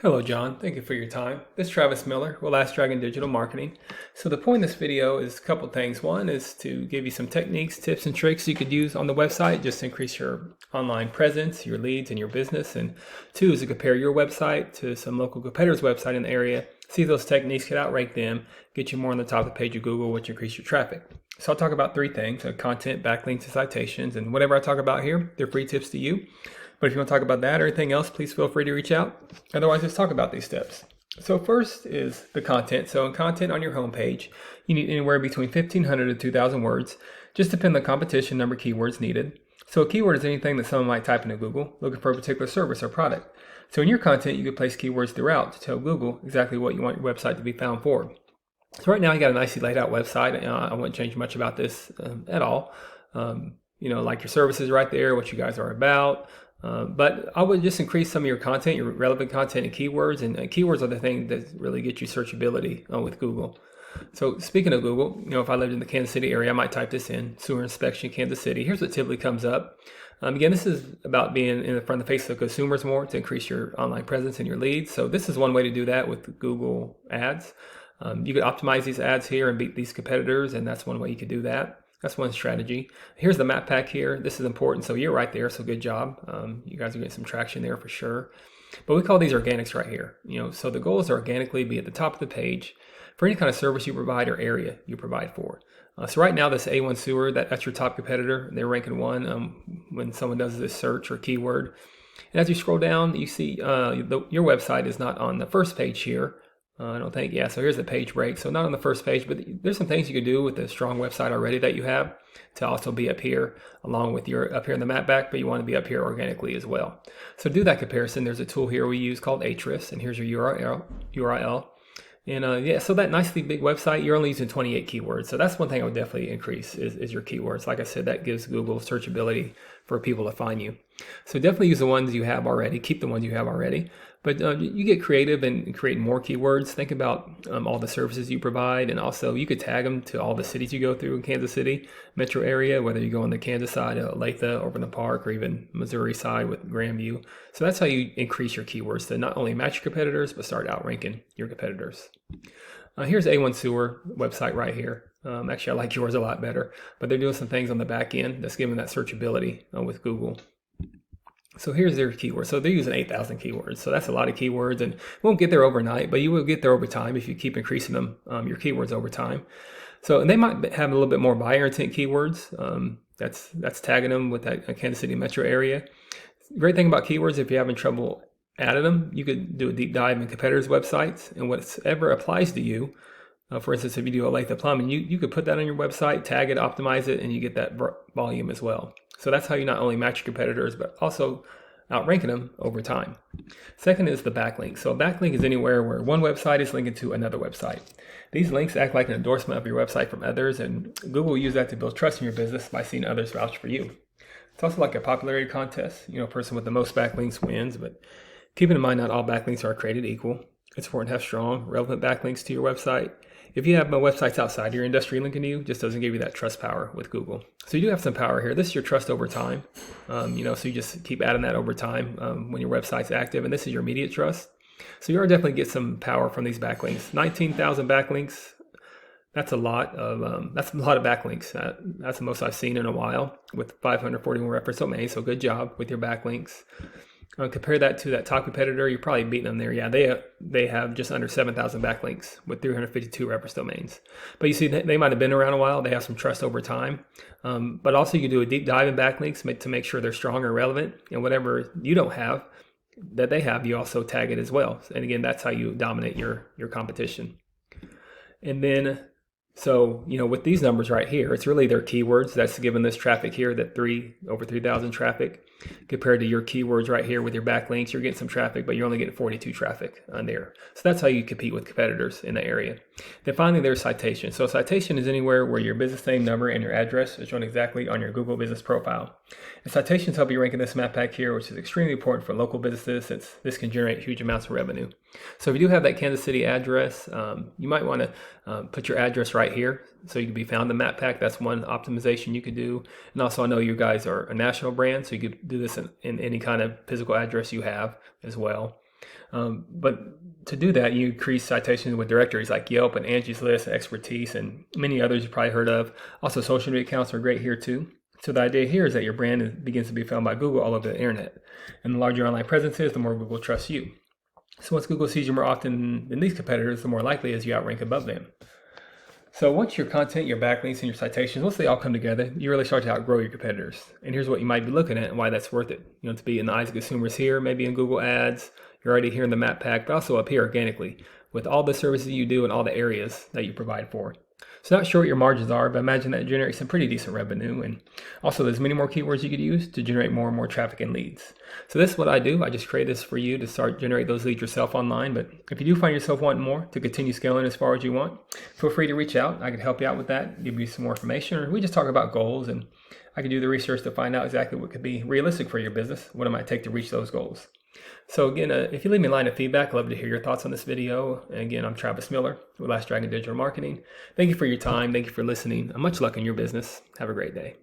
Hello, John. Thank you for your time. This is Travis Miller with Last Dragon Digital Marketing. So the point of this video is a couple things. One is to give you some techniques, tips, and tricks you could use on the website just to increase your online presence, your leads, and your business. And two is to compare your website to some local competitors' website in the area. See if those techniques could outrank them, get you more on the top of the page of Google, which increase your traffic. So I'll talk about three things: content, backlinks, and citations. And whatever I talk about here, they're free tips to you. But if you want to talk about that or anything else, please feel free to reach out. Otherwise, let's talk about these steps. So first is the content. So in content on your homepage, you need anywhere between 1,500 to 2,000 words. Just depend on the competition number of keywords needed. So a keyword is anything that someone might type into Google looking for a particular service or product. So in your content, you can place keywords throughout to tell Google exactly what you want your website to be found for. So right now, you got a nicely laid out website. I wouldn't change much about this at all. Like your services right there, what you guys are about. But I would just increase some of your content, your relevant content and keywords. And keywords are the thing that really get you searchability with Google. So speaking of Google, if I lived in the Kansas City area, I might type this in: sewer inspection, Kansas City. Here's what typically comes up. Again, this is about being in the front of the face of consumers more to increase your online presence and your leads. So this is one way to do that with Google ads. You could optimize these ads here and beat these competitors, and that's one way you could do that. That's one strategy. Here's the map pack here. This is important. So you're right there. So good job. You guys are getting some traction there for sure. But we call these organics right here. So the goal is to organically be at the top of the page for any kind of service you provide or area you provide for. So right now, this A1 Sewer, that's your top competitor. They're ranking one when someone does this search or keyword. And as you scroll down, you see your website is not on the first page here. I don't think, so here's the page break. So not on the first page, but there's some things you can do with a strong website already that you have to also be up here along with your up here in the map back, but you want to be up here organically as well. So to do that comparison, there's a tool here we use called Ahrefs, and here's your URL. And so that nicely big website, you're only using 28 keywords. So that's one thing I would definitely increase is your keywords. Like I said, that gives Google searchability for people to find you. So definitely use the ones you have already. Keep the ones you have already. But you get creative and create more keywords. Think about all the services you provide. And also you could tag them to all the cities you go through in Kansas City metro area, whether you go on the Kansas side of Olathe, Overland Park, or even Missouri side with Grandview. So that's how you increase your keywords to not only match your competitors, but start outranking your competitors. Here's A1 Sewer website right here. Actually, I like yours a lot better, but they're doing some things on the back end that's giving that searchability with Google. So here's their keywords. So they're using 8,000 keywords. So that's a lot of keywords, and won't get there overnight, but you will get there over time if you keep increasing them, your keywords over time. So and they might have a little bit more buyer intent keywords. That's tagging them with that Kansas City metro area. Great thing about keywords, if you're having trouble adding them, you could do a deep dive in competitors' websites and whatever applies to you. For instance, if you do Olathe plumbing, you could put that on your website, tag it, optimize it, and you get that volume as well. So that's how you not only match your competitors, but also outranking them over time. Second is the backlink. So a backlink is anywhere where one website is linking to another website. These links act like an endorsement of your website from others, and Google will use that to build trust in your business by seeing others vouch for you. It's also like a popularity contest. Person with the most backlinks wins, but keeping in mind not all backlinks are created equal. It's important to have strong, relevant backlinks to your website. If you have websites outside your industry linking to you, it just doesn't give you that trust power with Google. So you do have some power here. This is your trust over time. So you just keep adding that over time when your website's active, and this is your immediate trust. So you'll definitely get some power from these backlinks. 19,000 backlinks. That's a lot of backlinks. That's the most I've seen in a while with 541 reference domains. So good job with your backlinks. Compare that to that top competitor, you're probably beating them there. Yeah, they have just under 7,000 backlinks with 352 reference domains. But you see, they might have been around a while. They have some trust over time. But also you can do a deep dive in backlinks to make sure they're strong or relevant. And whatever you don't have that they have, you also tag it as well. And again, that's how you dominate your competition. And then, so, with these numbers right here, it's really their keywords that's given this traffic here, that over 3,000 traffic, compared to your keywords right here with your backlinks. You're getting some traffic, but you're only getting 42 traffic on there. So that's how you compete with competitors in the area. Then finally, there's citation. So citation is anywhere where your business name, number, and your address is shown exactly on your Google business profile. And citations help you rank in this map pack here, which is extremely important for local businesses since this can generate huge amounts of revenue. So if you do have that Kansas City address, you might want to put your address right here so you can be found in the map pack. That's one optimization you could do. And also, I know you guys are a national brand, so you could do this in any kind of physical address you have as well. But to do that, you increase citations with directories like Yelp and Angie's List, Expertise, and many others you've probably heard of. Also, social media accounts are great here too. So the idea here is that your brand begins to be found by Google all over the internet. And the larger your online presence is, the more Google trusts you. So once Google sees you more often than these competitors, the more likely is you outrank above them. So once your content, your backlinks, and your citations, once they all come together, you really start to outgrow your competitors. And here's what you might be looking at and why that's worth it. To be in the eyes of consumers here, maybe in Google Ads, you're already here in the map pack, but also up here organically with all the services you do and all the areas that you provide for. So not sure what your margins are, but imagine that generates some pretty decent revenue. And also there's many more keywords you could use to generate more and more traffic and leads. So this is what I do. I just create this for you to start generate those leads yourself online. But if you do find yourself wanting more to continue scaling as far as you want, feel free to reach out. I can help you out with that, give you some more information, or we just talk about goals, and I can do the research to find out exactly what could be realistic for your business, what it might take to reach those goals. So again, if you leave me a line of feedback, I'd love to hear your thoughts on this video. And again, I'm Travis Miller with Last Dragon Digital Marketing. Thank you for your time. Thank you for listening. Much luck in your business. Have a great day.